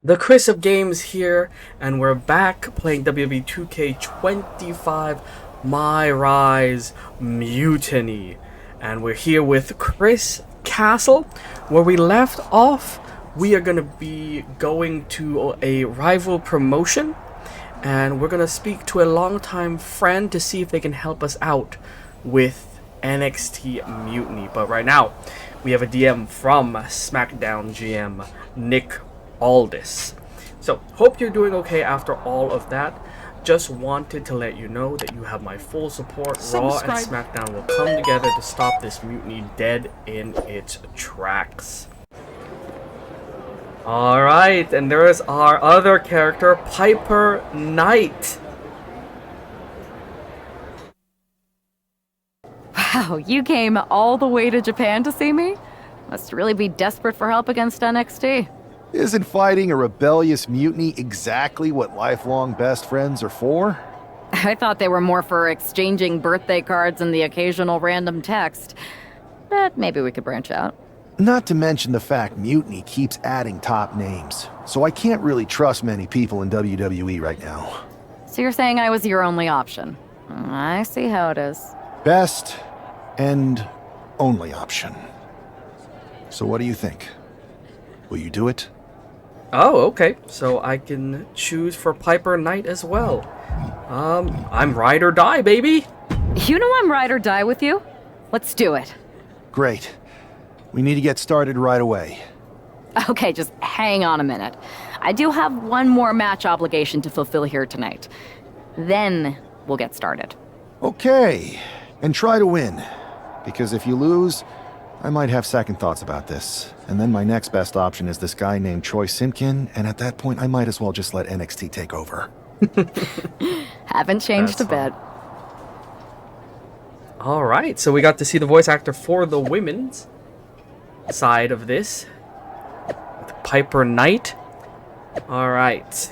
The Chris of Games here, and we're back playing WWE 2K25 MyRise Mutiny. And we're here with Chris Castle. Where we left off, we are going to be going to a rival promotion, and we're going to speak to a longtime friend to see if they can help us out with NXT Mutiny. But right now, we have a DM from SmackDown GM Nick Aldis. So, hope you're doing okay after all of that. Just wanted to let you know that you have my full support. Raw and SmackDown will come together to stop this mutiny dead in its tracks. Alright, and there is our other character, Piper Knight. Wow, you came all the way to Japan to see me? Must really be desperate for help against NXT. Isn't fighting a rebellious mutiny exactly what lifelong best friends are for? I thought they were more for exchanging birthday cards and the occasional random text. But maybe we could branch out. Not to mention the fact Mutiny keeps adding top names, so I can't really trust many people in WWE right now. So you're saying I was your only option? I see how it is. Best and only option. So what do you think? Will you do it? Oh, okay. So I can choose for Piper Knight as well. I'm ride or die, baby. You know I'm ride or die with you. Let's do it. Great. We need to get started right away. Okay, just hang on a minute. I do have one more match obligation to fulfill here tonight. Then we'll get started. Okay. And try to win. Because if you lose, I might have second thoughts about this. And then my next best option is this guy named Troy Simpkin, and at that point I might as well just let NXT take over. Haven't changed a bit. Alright, so we got to see the voice actor for the women's side of this. Piper Knight. Alright.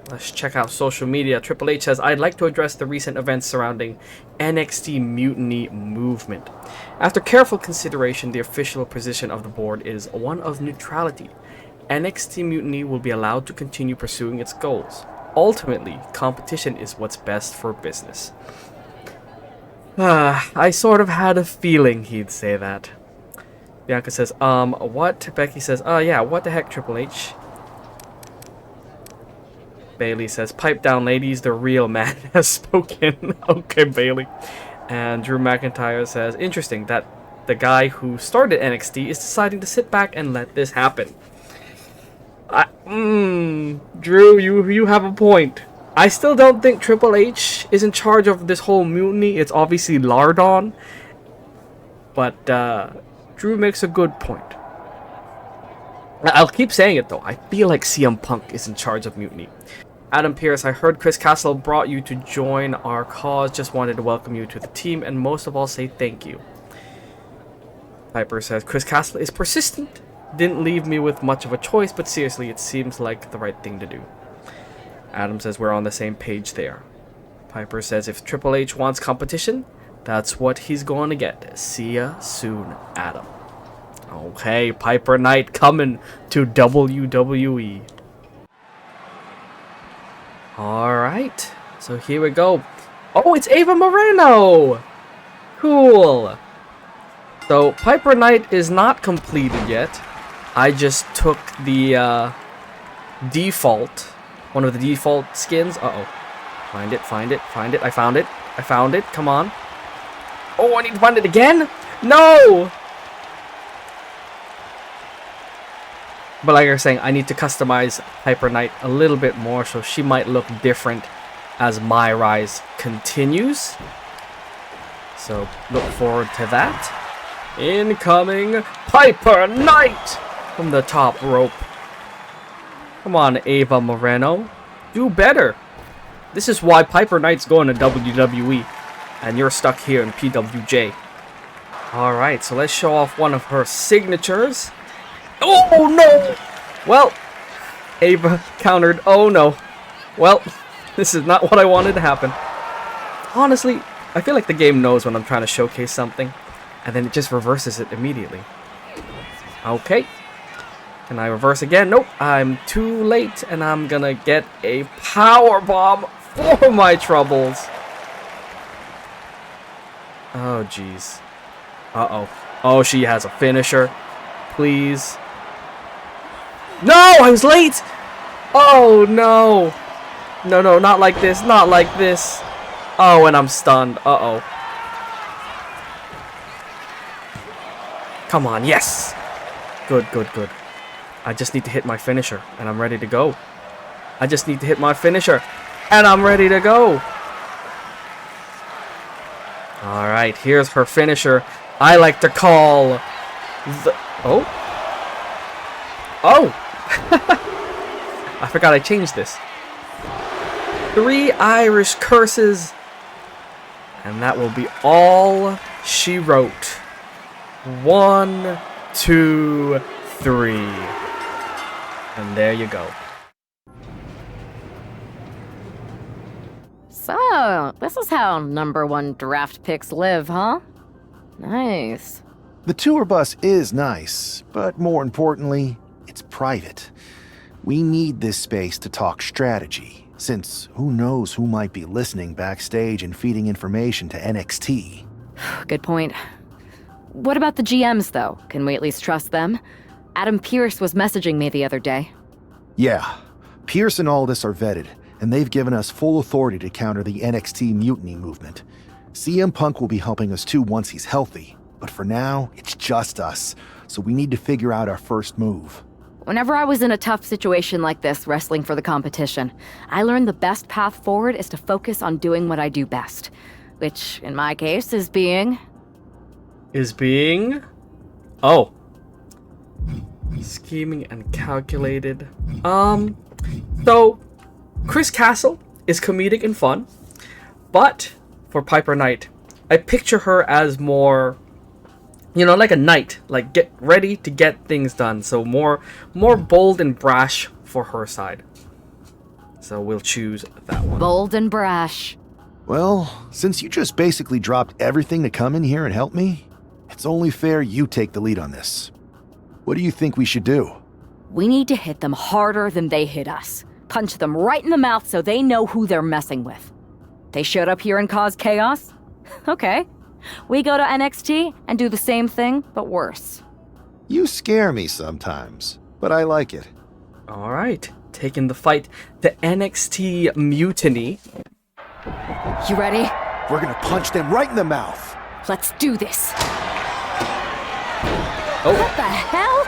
Let's check out social media. Triple H says, I'd like to address the recent events surrounding NXT Mutiny movement. After careful consideration, the official position of the board is one of neutrality. NXT Mutiny will be allowed to continue pursuing its goals. Ultimately, competition is what's best for business. I sort of had a feeling he'd say that. Bianca says, what? Becky says, yeah, what the heck, Triple H? Bailey says, pipe down, ladies, the real man has spoken. Okay, Bailey. And Drew McIntyre says, interesting that the guy who started NXT is deciding to sit back and let this happen. Drew, you have a point. I still don't think Triple H is in charge of this whole mutiny. It's obviously Lardon. But Drew makes a good point. I'll keep saying it though. I feel like CM Punk is in charge of mutiny. Adam Pierce, I heard Chris Castle brought you to join our cause. Just wanted to welcome you to the team and most of all say thank you. Piper says, Chris Castle is persistent. Didn't leave me with much of a choice, but seriously, it seems like the right thing to do. Adam says we're on the same page there. Piper says if Triple H wants competition, that's what he's going to get. See ya soon, Adam. Okay, Piper Knight coming to WWE. Alright, so here we go. Oh, it's Ava Moreno! Cool. So, Piper Knight is not completed yet. I just took the default, one of the default skins. Uh-oh. Find it, find it, find it. I found it. I found it. Come on. Oh, I need to find it again? No! But like I was saying, I need to customize Piper Knight a little bit more, so she might look different as MyRise continues. So look forward to that. Incoming Piper Knight from the top rope. Come on, Ava Moreno. Do better. This is why Piper Knight's going to WWE, and you're stuck here in PWJ. Alright, so let's show off one of her signatures. Oh no! Well, Ava countered. Oh no. Well, this is not what I wanted to happen. Honestly, I feel like the game knows when I'm trying to showcase something, and then it just reverses it immediately. Okay. Can I reverse again? Nope, I'm too late, and I'm gonna get a power bomb for my troubles. Oh, jeez. Uh-oh. Oh, she has a finisher. Please. No, I was late! Oh, no. No, no, not like this, not like this. Oh, and I'm stunned. Uh-oh. Come on, yes! Good, good, good. I just need to hit my finisher, and I'm ready to go. I just need to hit my finisher, and I'm ready to go. Alright, here's her finisher. I like to call the... Oh? Oh! I forgot I changed this. 3 Irish curses. And that will be all she wrote. 1, 2, 3. And there you go. So, this is how #1 draft picks live, huh? Nice. The tour bus is nice, but more importantly, it's private. We need this space to talk strategy, since who knows who might be listening backstage and feeding information to NXT. Good point. What about the GMs, though? Can we at least trust them? Adam Pearce was messaging me the other day. Yeah, Pierce and Aldis are vetted, and they've given us full authority to counter the NXT mutiny movement. CM Punk will be helping us too once he's healthy, but for now, it's just us, so we need to figure out our first move. Whenever I was in a tough situation like this, wrestling for the competition, I learned the best path forward is to focus on doing what I do best. Which, in my case, is being... Oh. Scheming and calculated. So, Chris Castle is comedic and fun, but for Piper Knight, I picture her as more, you know, like a knight, like get ready to get things done. So more bold and brash for her side. So we'll choose that one. bold and brash. Well, since you just basically dropped everything to come in here and help me, it's only fair you take the lead on this. What do you think we should do? We need to hit them harder than they hit us. Punch them right in the mouth so they know who they're messing with. They showed up here and caused chaos? Okay. We go to NXT and do the same thing, but worse. You scare me sometimes, but I like it. Alright, taking the fight to NXT Mutiny. You ready? We're gonna punch them right in the mouth. Let's do this. Oh. What the hell?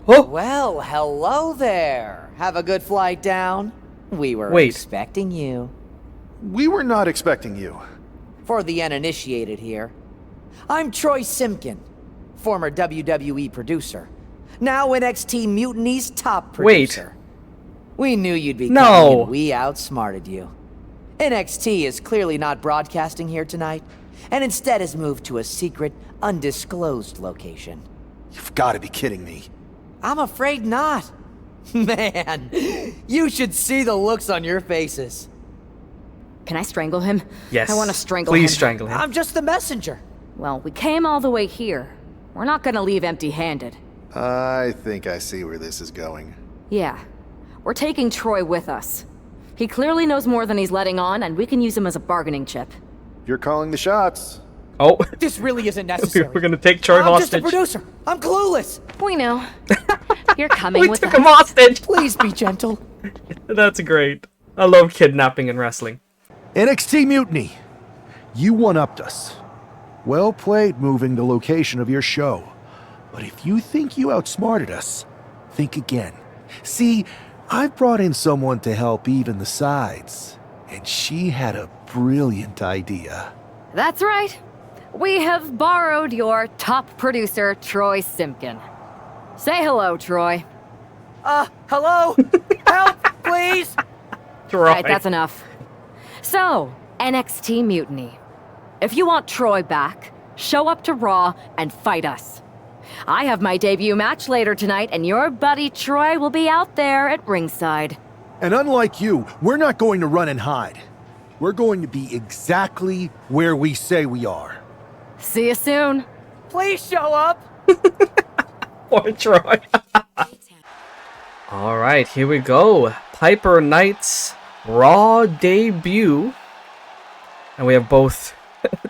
Oh! Well, hello there. Have a good flight down. We were Wait. expecting you. We were not expecting you. For the uninitiated here, I'm Troy Simkin, former WWE producer, now NXT Mutiny's top producer. We knew you'd be coming and we outsmarted you. NXT is clearly not broadcasting here tonight, and instead has moved to a secret, undisclosed location. You've got to be kidding me. I'm afraid not. Man, you should see the looks on your faces. Can I strangle him? Yes. I want to strangle him. Please strangle him. I'm just the messenger. Well, we came all the way here. We're not gonna leave empty-handed. I think I see where this is going. Yeah. We're taking Troy with us. He clearly knows more than he's letting on, and we can use him as a bargaining chip. You're calling the shots. Oh. This really isn't necessary. We're gonna take Troy I'm hostage. just a producer. I'm clueless. We know. You're coming We with took us. him hostage. Please be gentle. That's great. I love kidnapping and wrestling. NXT Mutiny. You one-upped us. Well played moving the location of your show. But if you think you outsmarted us, think again. See, I've brought in someone to help even the sides, and she had a brilliant idea. That's right. We have borrowed your top producer, Troy Simkin. Say hello, Troy. Hello? Help, please? Troy. Right, that's enough. So, NXT Mutiny. If you want Troy back, show up to Raw and fight us. I have my debut match later tonight, and your buddy Troy will be out there at ringside. And unlike you, we're not going to run and hide. We're going to be exactly where we say we are. See you soon. Please show up. Poor Troy. Alright, here we go. Piper Knight's Raw debut. And we have both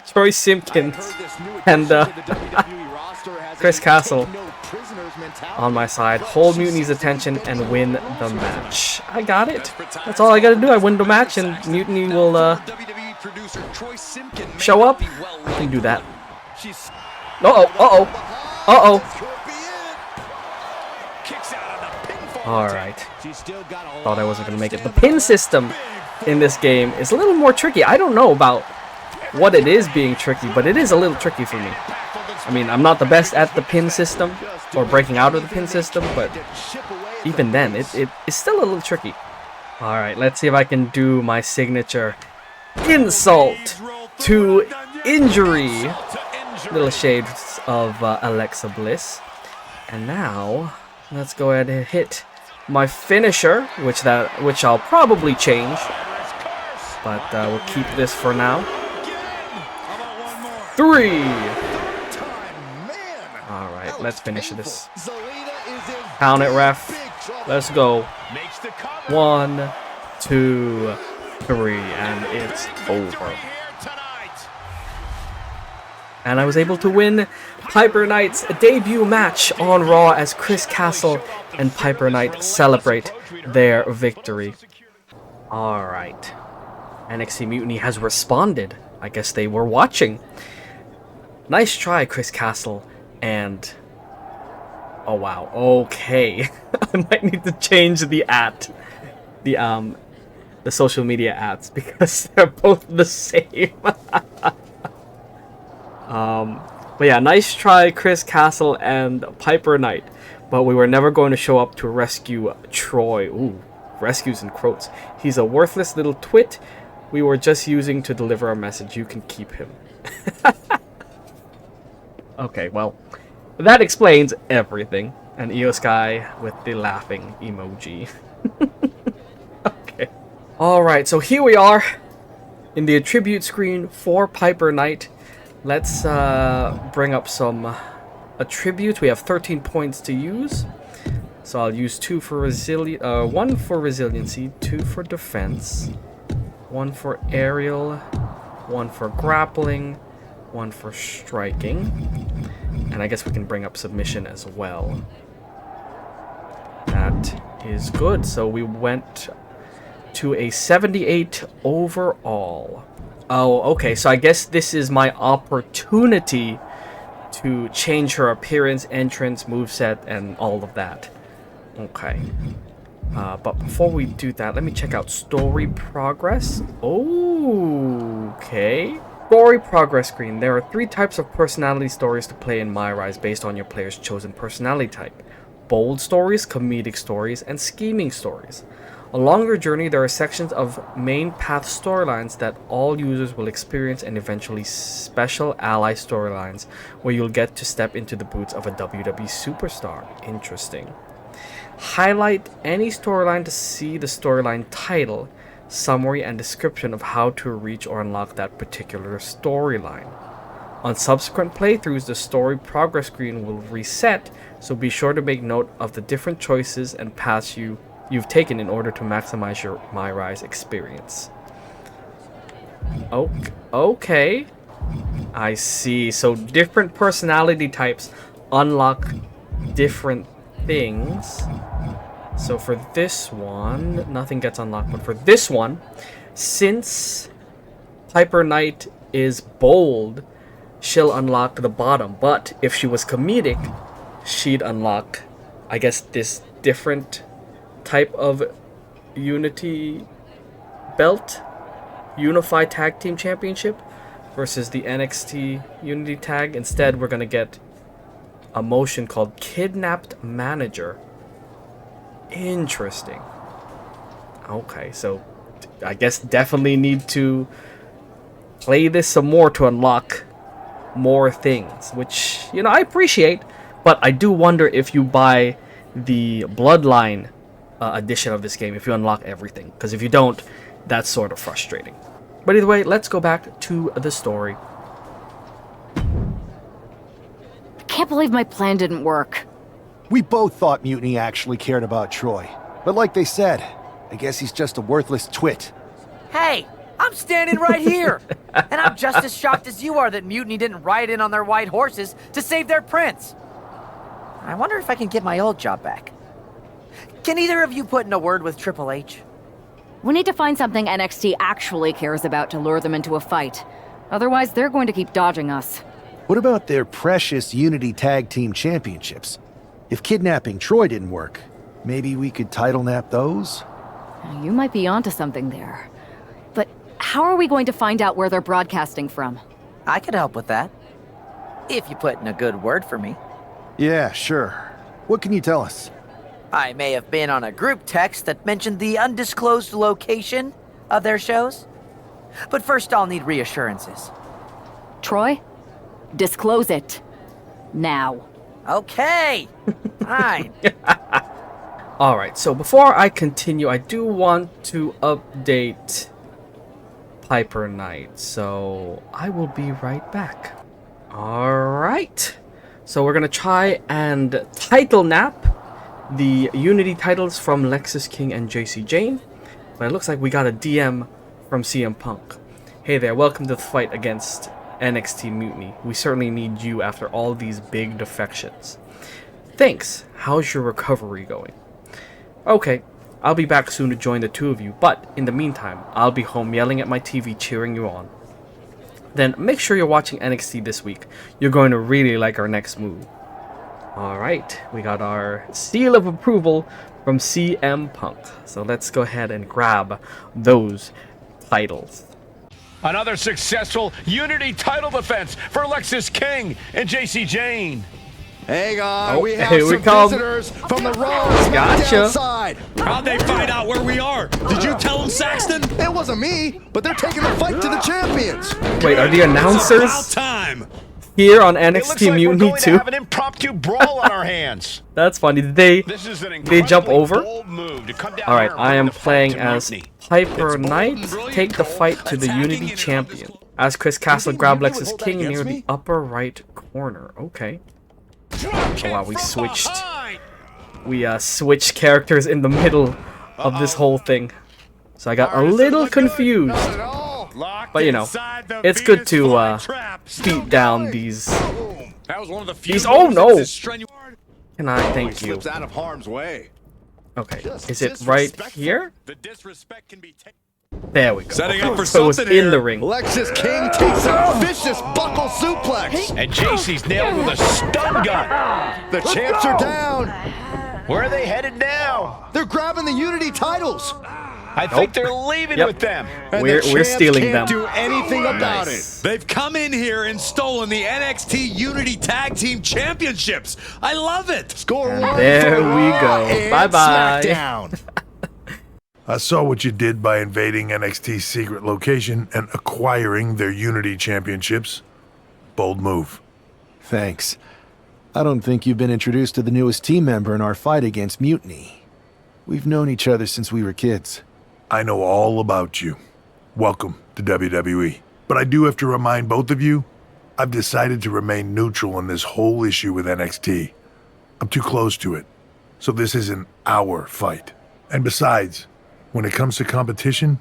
Troy Simpkins and Chris Castle on my side. Hold Mutiny's attention and win the match. I got it. That's all I gotta do. I win the match and Mutiny will show up. I can do that. Uh-oh. Alright. Thought I wasn't gonna make it. The pin system in this game is a little more tricky. I don't know about what it is being tricky, but it is a little tricky for me. I mean, I'm not the best at the pin system or breaking out of the pin system, but even then, it's still a little tricky. Alright, let's see if I can do my signature insult to injury. Little shades of Alexa Bliss. And now, let's go ahead and hit my finisher, which I'll probably change. But we'll keep this for now. 3. Alright, let's finish this. Count it, ref. Let's go. 1, 2, 3, and it's over. And I was able to win Piper Knight's debut match on Raw as Chris Castle and Piper Knight celebrate their victory. Alright. NXT Mutiny has responded. I guess they were watching. Nice try, Chris Castle. And... oh wow, okay. I might need to change the social media ads because they're both the same. But yeah, nice try, Chris Castle and Piper Knight. But we were never going to show up to rescue Troy. Ooh, rescues in quotes. He's a worthless little twit. We were just using to deliver our message. You can keep him. Okay, well, that explains everything. And Io Sky with the laughing emoji. Okay. Alright, so here we are in the attribute screen for Piper Knight. Let's bring up some attributes. We have 13 points to use. So I'll use 2 for one for resiliency, 2 for defense, 1 for aerial, 1 for grappling, 1 for striking. And I guess we can bring up submission as well. That is good. So we went to a 78 overall. Oh, okay. So I guess this is my opportunity to change her appearance, entrance, moveset, and all of that. Okay. But before we do that, let me check out story progress. Okay. Story progress screen. There are 3 types of personality stories to play in MyRise based on your player's chosen personality type. Bold stories, comedic stories, and scheming stories. Along your journey, there are sections of main path storylines that all users will experience, and eventually special ally storylines where you'll get to step into the boots of a WWE superstar. Interesting. Highlight any storyline to see the storyline title, summary, and description of how to reach or unlock that particular storyline. On subsequent playthroughs, the story progress screen will reset, so be sure to make note of the different choices and paths you've taken in order to maximize your MyRise experience. Okay. I see. So different personality types unlock different things. So for this one, nothing gets unlocked. But for this one, since Piper Knight is bold, she'll unlock the bottom. But if she was comedic, she'd unlock, I guess, this different type of Unity belt, Unified Tag Team Championship, versus the NXT Unity Tag. Instead, we're gonna get a motion called Kidnapped Manager. Interesting. Okay, so I guess definitely need to play this some more to unlock more things, which, you know, I appreciate, but I do wonder if you buy the Bloodline edition of this game, if you unlock everything, because if you don't, that's sort of frustrating. But either way, let's go back to the story. I can't believe my plan didn't work. We both thought Mutiny actually cared about Troy. But like they said, I guess he's just a worthless twit. Hey, I'm standing right here. And I'm just as shocked as you are that Mutiny didn't ride in on their white horses to save their prince. I wonder if I can get my old job back. Can either of you put in a word with Triple H? We need to find something NXT actually cares about to lure them into a fight. Otherwise, they're going to keep dodging us. What about their precious Unity Tag Team Championships? If kidnapping Troy didn't work, maybe we could title nap those? You might be onto something there. But how are we going to find out where they're broadcasting from? I could help with that. If you put in a good word for me. Yeah, sure. What can you tell us? I may have been on a group text that mentioned the undisclosed location of their shows. But first I'll need reassurances. Troy? Disclose it. Now. Okay. Fine. Alright, so before I continue, I do want to update Piper Knight. So I will be right back. Alright. So we're going to try and title nap the Unity titles from Lexus King and JC Jane. But it looks like we got a DM from CM Punk. Hey there, welcome to the fight against NXT Mutiny. We certainly need you after all these big defections. Thanks. How's your recovery going? Okay, I'll be back soon to join the two of you, but in the meantime, I'll be home yelling at my TV cheering you on. Then make sure you're watching NXT this week. You're going to really like our next move. Alright, we got our seal of approval from CM Punk. So let's go ahead and grab those titles. Another successful Unity title defense for Lexus King and JC Jane. Hang on, Oh, we have here we some come. visitors from the Raw Gotcha. side. How'd they find out where we are? Did you tell them, Saxton? It wasn't me, but they're taking the fight to the champions. Wait, are the It's about announcers time. here on It looks NXT like we're Mutiny going to too? have an impromptu brawl on our hands. That's funny. Did they This is an jump incredibly over? bold move to come down Alright, here and I bring am the fight playing to as Mutiny. Piper and Knight. brilliant, Take the Cole. fight to the Attacking Unity in an champion. obvious- As Chris Castle think grab Mutiny would Lexus hold that King near against the me? upper right corner. Okay. Oh wow, we switched. We switched characters in the middle of this whole thing. So I got a little confused. But you know, it's good to beat down these. That was one of the few These. Oh moves no! that's strenuous. Can I? Thank you. Slips out of harm's way. Okay, is it right here? The disrespect can be taken. There we go. Setting up for So it's something in the here. ring. Lexus King takes a vicious buckle suplex. And JC's nailed with a stun gun. The champs are down. Where are they headed now? They're grabbing the Unity titles. I think they're leaving Yep. with them. And We're the champs stealing can't them. do anything about Nice. They've come in here and stolen the NXT Unity Tag Team Championships. I love it. it. Score And one there for we Raw go. and Bye-bye. SmackDown. I saw what you did by invading NXT's secret location and acquiring their Unity championships. Bold move. Thanks. I don't think you've been introduced to the newest team member in our fight against Mutiny. We've known each other since we were kids. I know all about you. Welcome to WWE. But I do have to remind both of you, I've decided to remain neutral on this whole issue with NXT. I'm too close to it. So this isn't our fight. And besides, when it comes to competition,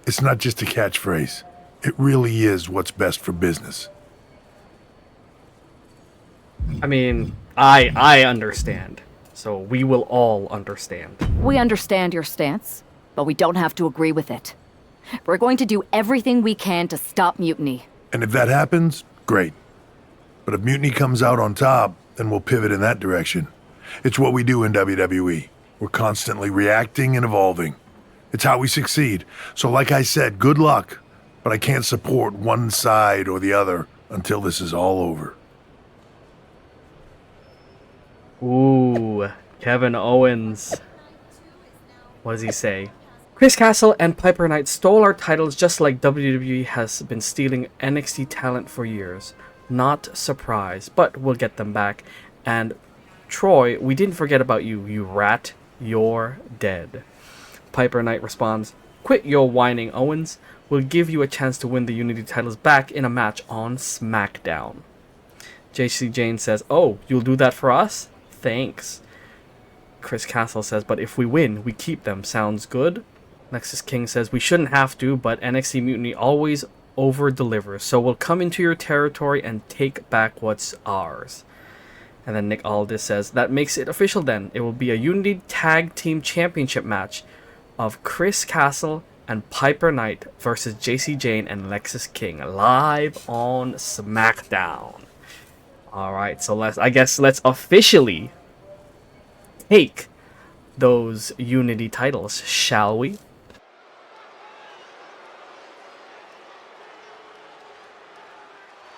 it's not just a catchphrase. It really is what's best for business. I mean, I understand. So we will all understand. We understand your stance, but we don't have to agree with it. We're going to do everything we can to stop Mutiny. And if that happens, great. But if Mutiny comes out on top, then we'll pivot in that direction. It's what we do in WWE. We're constantly reacting and evolving. It's how we succeed. So like I said, good luck. But I can't support one side or the other until this is all over. Ooh, Kevin Owens. What does he say? Chris Castle and Piper Knight stole our titles just like WWE has been stealing NXT talent for years. Not surprised, but we'll get them back. And Troy, we didn't forget about you, you rat. You're dead. Piper Knight responds, quit your whining, Owens. We'll give you a chance to win the Unity titles back in a match on SmackDown. JC Jane says, oh, you'll do that for us? thanks. Chris Castle says, but if we win, we keep them. Sounds good. Lexus King says, we shouldn't have to, but NXT Mutiny always over-delivers, so we'll come into your territory and take back what's ours. And then Nick Aldis says, that makes it official then. It will be a Unity Tag Team Championship match of Chris Castle and Piper Knight versus JC Jane and Lexus King live on SmackDown. Alright, so let's officially take those Unity titles, shall we?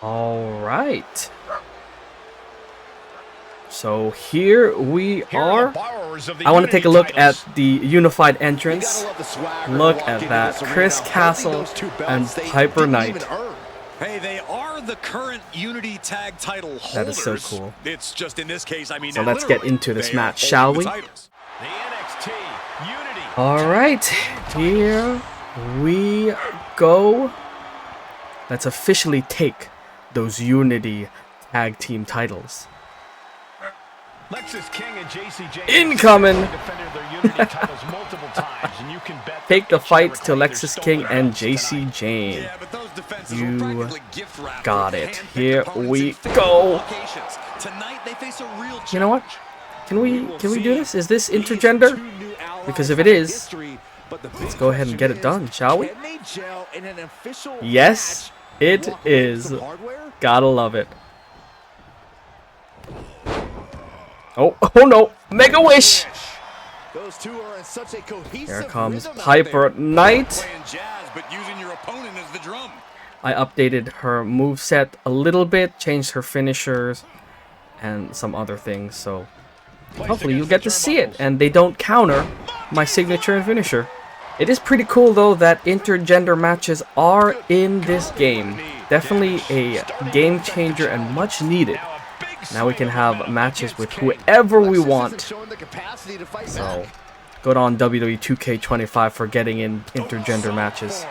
Alright. So here we are. I want to take a look at the unified entrance. Look at that. Chris Castle and Piper Knight. Hey, they are the current Unity Tag title holders. That is so cool. It's just in this case, I mean, so let's get into this match, shall we? Alright, here we go. Let's officially take those Unity Tag Team titles. Lexus King and JCJ incoming! defended their Unity titles multiple times, and you can bet take the fight to Lexus King and JC Jane. Yeah, but those defenses You were practically gift wrapped got with it. handpicked Here opponents we in favorable go. locations. Tonight they face a real You know what? Can we do this? Is this intergender? Because if it is, let's go ahead and get it done, shall we? Yes, it is. Gotta love it. Oh no! Make a wish! Here comes Piper Knight. I updated her moveset a little bit, changed her finishers, and some other things, so hopefully you'll get to see it, and they don't counter my signature and finisher. It is pretty cool though that intergender matches are in this game. Definitely a game changer and much needed. Now we can have matches with whoever we want. So, good on WWE 2K25 for getting in intergender matches.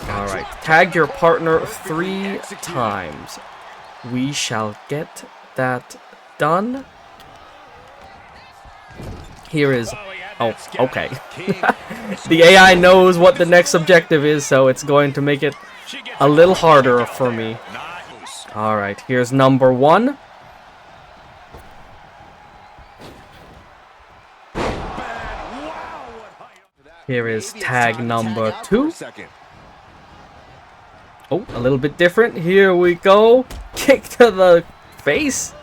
Alright, tag your partner 3 times. We shall get that done. Here is... Oh, okay. The AI knows what the next objective is, so it's going to make it a little harder for me. Alright, here's number 1. Here is tag number 2. Oh, a little bit different. Here we go. Kick to the face.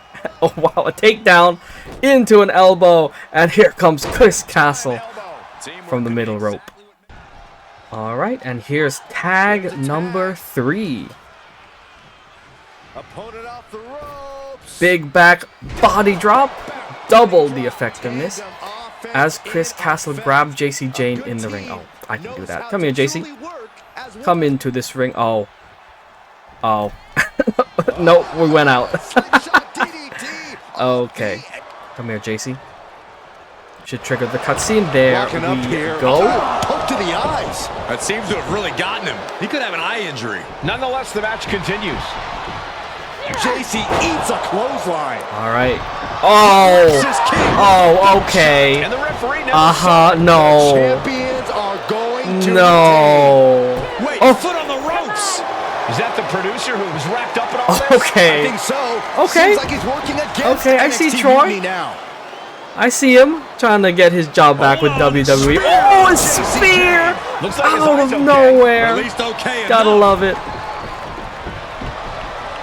Oh wow, a takedown into an elbow. And here comes Chris Castle from the middle rope. Alright, and here's tag number 3. Big back body drop. Double the effectiveness. As Chris Castle grabbed JC Jane in the ring. Oh, I can do that. Come here, JC. Come into this ring. Oh. Oh. Nope, we went out. Okay. Come here, JC. Should trigger the cutscene. There we go. Poke to the eyes. That seems to have really gotten him. He could have an eye injury. Nonetheless, the match continues. JC eats a clothesline. All right. Oh. Oh, okay. And the referee now no. Champions are going to No. Wait, foot on the ropes. Is that the producer who was wrapped up in all this? Okay. I think so. Okay. Seems like he's working against Okay, I see NXT Troy. Mutiny now. I see him trying to get his job back with WWE. Oh, a spear Looks like his out eyes of okay. nowhere. At least okay. Gotta love it.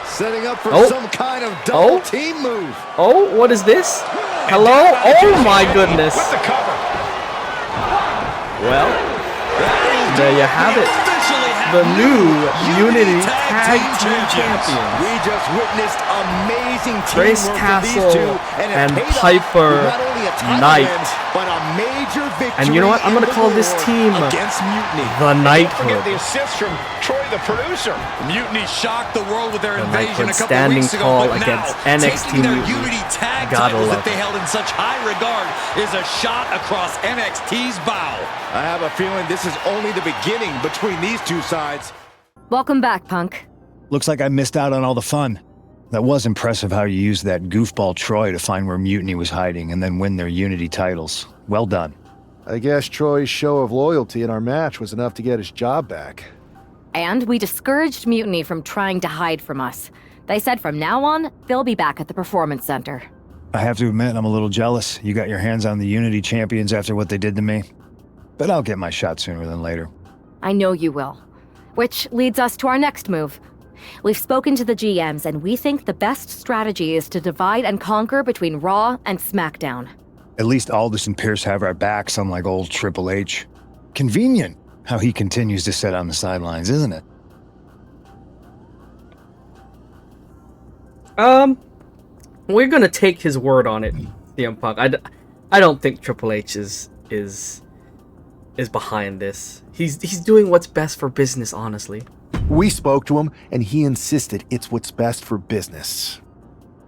Setting up for Oh. some kind of double team move. Oh, what is this? Hello? Oh my goodness. With the cover. Well, there you have it. The new Unity Tag Team Champions. We just witnessed amazing Chris teamwork Castle from these two, and it paid off Piper with not only a title Knight. win, but a major victory. And you know what? I'm gonna in the call this war team against Mutiny. the Forget the Knighthood. assist from Troy, the producer. Mutiny shocked the world with their The invasion a Knighthood couple standing weeks ago, tall but against now, NXT taking their Mutiny. Unity tag Gotta titles love that they it. held in such high regard is a shot across NXT's bow. I have a feeling this is only the beginning between these two sides. Welcome back, Punk. Looks like I missed out on all the fun. That was impressive how you used that goofball Troy to find where Mutiny was hiding and then win their Unity titles. Well done. I guess Troy's show of loyalty in our match was enough to get his job back. And we discouraged Mutiny from trying to hide from us. They said from now on, they'll be back at the Performance Center. I have to admit, I'm a little jealous. You got your hands on the Unity champions after what they did to me. But I'll get my shot sooner than later. I know you will. Which leads us to our next move. We've spoken to the GMs, and we think the best strategy is to divide and conquer between Raw and SmackDown. At least Aldous and Pierce have our backs, unlike old Triple H. Convenient how he continues to sit on the sidelines, isn't it? We're gonna take his word on it, CM Punk. I don't think Triple H is behind this. He's doing what's best for business, honestly. We spoke to him, and he insisted it's what's best for business.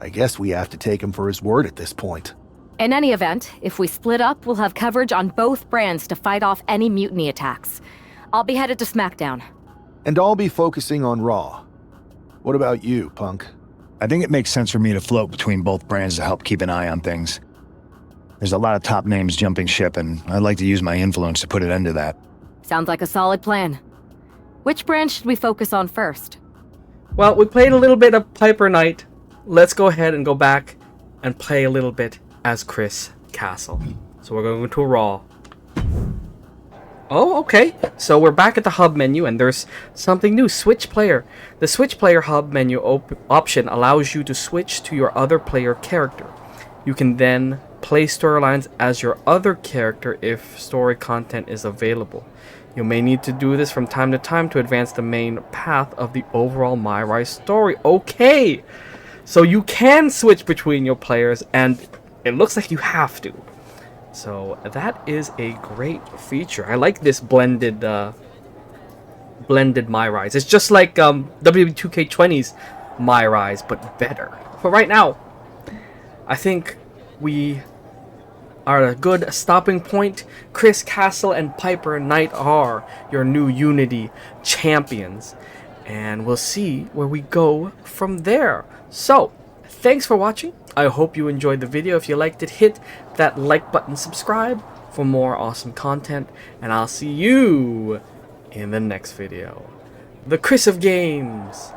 I guess we have to take him for his word at this point. In any event, if we split up, we'll have coverage on both brands to fight off any Mutiny attacks. I'll be headed to SmackDown. And I'll be focusing on Raw. What about you, Punk? I think it makes sense for me to float between both brands to help keep an eye on things. There's a lot of top names jumping ship, and I'd like to use my influence to put an end to that. Sounds like a solid plan. Which brand should we focus on first? Well, we played a little bit of Piper Knight. Let's go ahead and go back and play a little bit as Chris Castle. So we're going to Raw. Oh, okay. So we're back at the hub menu, and there's something new. Switch player. The switch player hub menu option allows you to switch to your other player character. You can then play storylines as your other character if story content is available. You may need to do this from time to time to advance the main path of the overall MyRise story. Okay! So you can switch between your players, and it looks like you have to. So that is a great feature. I like this blended MyRise. It's just like WWE 2K20's MyRise, but better. For right now, I think we are a good stopping point. Chris Castle and Piper Knight are your new Unity champions, and we'll see where we go from there. So, thanks for watching. I hope you enjoyed the video. If you liked it, hit that like button, subscribe for more awesome content, and I'll see you in the next video. The Chris of Games.